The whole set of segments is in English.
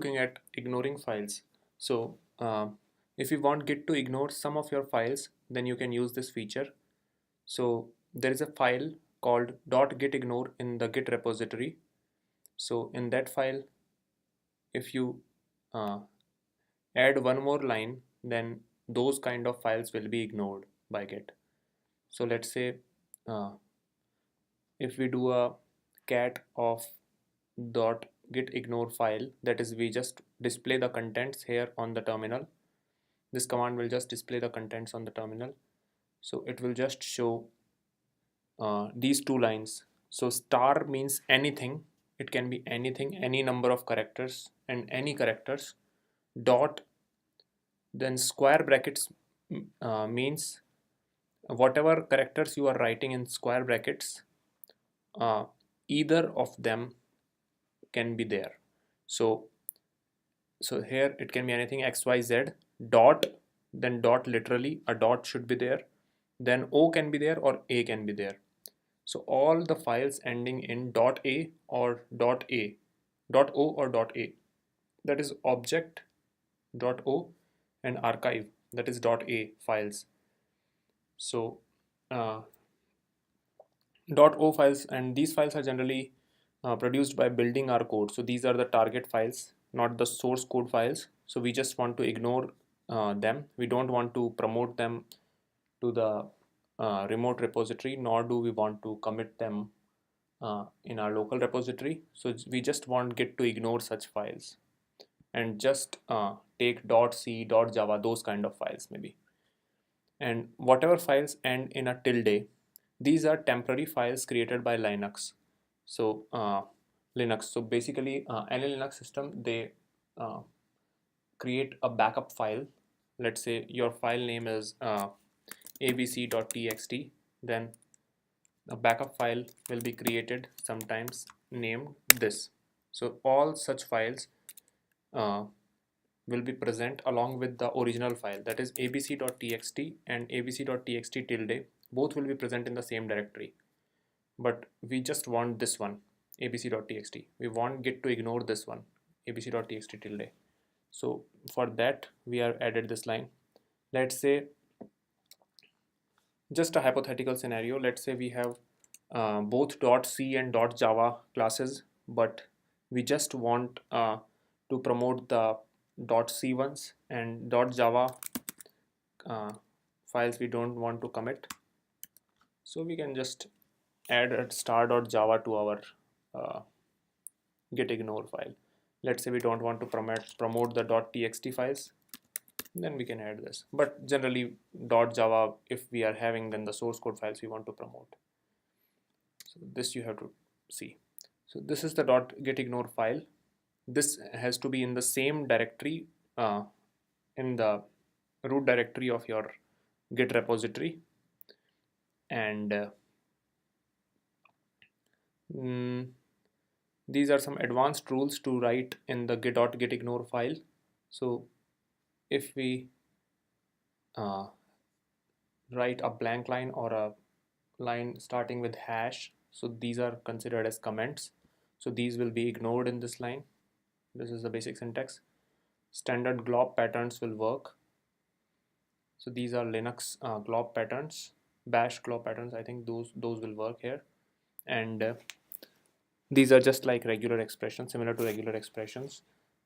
looking at ignoring files. So if you want Git to ignore some of your files, then you can use this feature. So there is a file called .gitignore in the Git repository. So in that file, if you uh, add one more line, then those kind of files will be ignored by Git. So let's say uh, if we do a cat of .gitignore file, that is, we just display the contents here on the terminal. This command will just display the contents on the terminal. So it will just show these two lines. So star means anything. It can be anything, any number of characters and any characters. Dot, then square brackets means whatever characters you are writing in square brackets, uh, either of them can be there. So here it can be anything XYZ. Dot, then dot, literally a dot should be there, then O can be there or A can be there. So all the files ending in .a or .a, .o or .a, that is object.o, and archive, that is .a files. So .o files, and these files are generally produced by building our code. So these are the target files, not the source code files. So we just want to ignore them. We don't want to promote them to the remote repository, nor do we want to commit them in our local repository. So we just want Git to ignore such files and just take .c, .java, those kind of files maybe. And whatever files end in a tilde, these are temporary files created by Linux. So Linux. So basically, any Linux system, they uh, create a backup file. Let's say your file name is abc.txt, then a backup file will be created, sometimes named this. So all such files uh, will be present along with the original file, that is abc.txt and abc.txt tilde, both will be present in the same directory. But we just want this one, abc.txt. We want Git to ignore this one, abc.txt tilde. So for that we have added this line. Let's say, just a hypothetical scenario, let's say we have both .c and .java classes, but we just want to promote the .c ones, and .java uh, files we don't want to commit. So we can just add a star.java to our uh, gitignore file. Let's say we don't want to promote the .txt files, then we can add this. But generally .java, if we are having, then the source code files we want to promote. So this you have to see. So this is the .gitignore file. This has to be in the same directory, in the root directory of your Git repository. And these are some advanced rules to write in the git.gitignore file. So if we write a blank line or a line starting with hash, so these are considered as comments. So these will be ignored in this line. This is the basic syntax. Standard glob patterns will work. So these are Linux glob patterns, bash glob patterns. I think those will work here. And these are just like regular expressions, similar to regular expressions.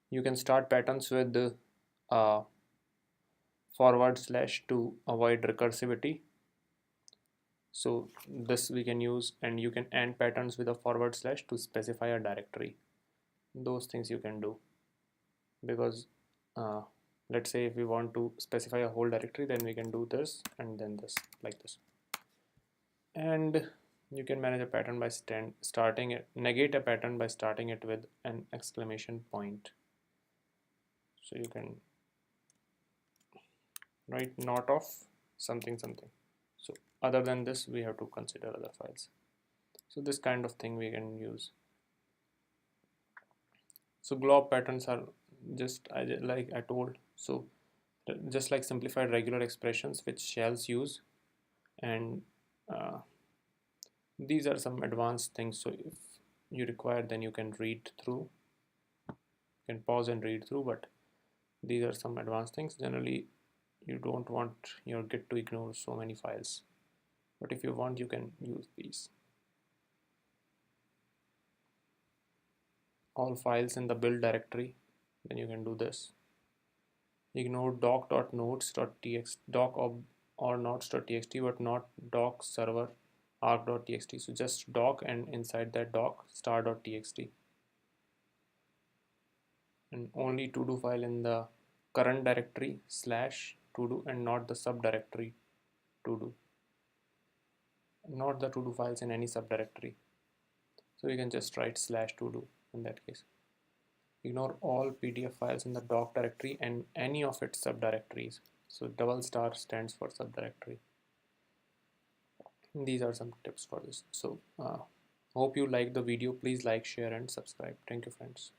You can start patterns with the / to avoid recursivity. So this we can use, and you can end patterns with a / to specify a directory. Those things you can do, because let's say if we want to specify a whole directory, then we can do this and then this, like this. And you can manage a pattern by starting it, negate a pattern by starting it with an exclamation point. So you can write not of something something. So other than this, we have to consider other files. So this kind of thing we can use. So glob patterns are just like I told, so just like simplified regular expressions which shells use. And these are some advanced things, so if you require, then you can read through You can pause and read through, but these are some advanced things. Generally, you don't want your Git to ignore so many files, but if you want, you can use these. All files in the build directory, then you can do this. Ignore doc.nodes.txt, or nodes.txt, but not doc server arc.txt. So just doc, and inside that doc star.txt, and only to do file in the current directory /to do, and not the subdirectory to do, not the to do files in any subdirectory. So you can just write /to do in that case. Ignore all PDF files in the doc directory and any of its subdirectories. So double star stands for subdirectory. These are some tips for this. So hope you like the video. Please like, share and subscribe. Thank you, friends.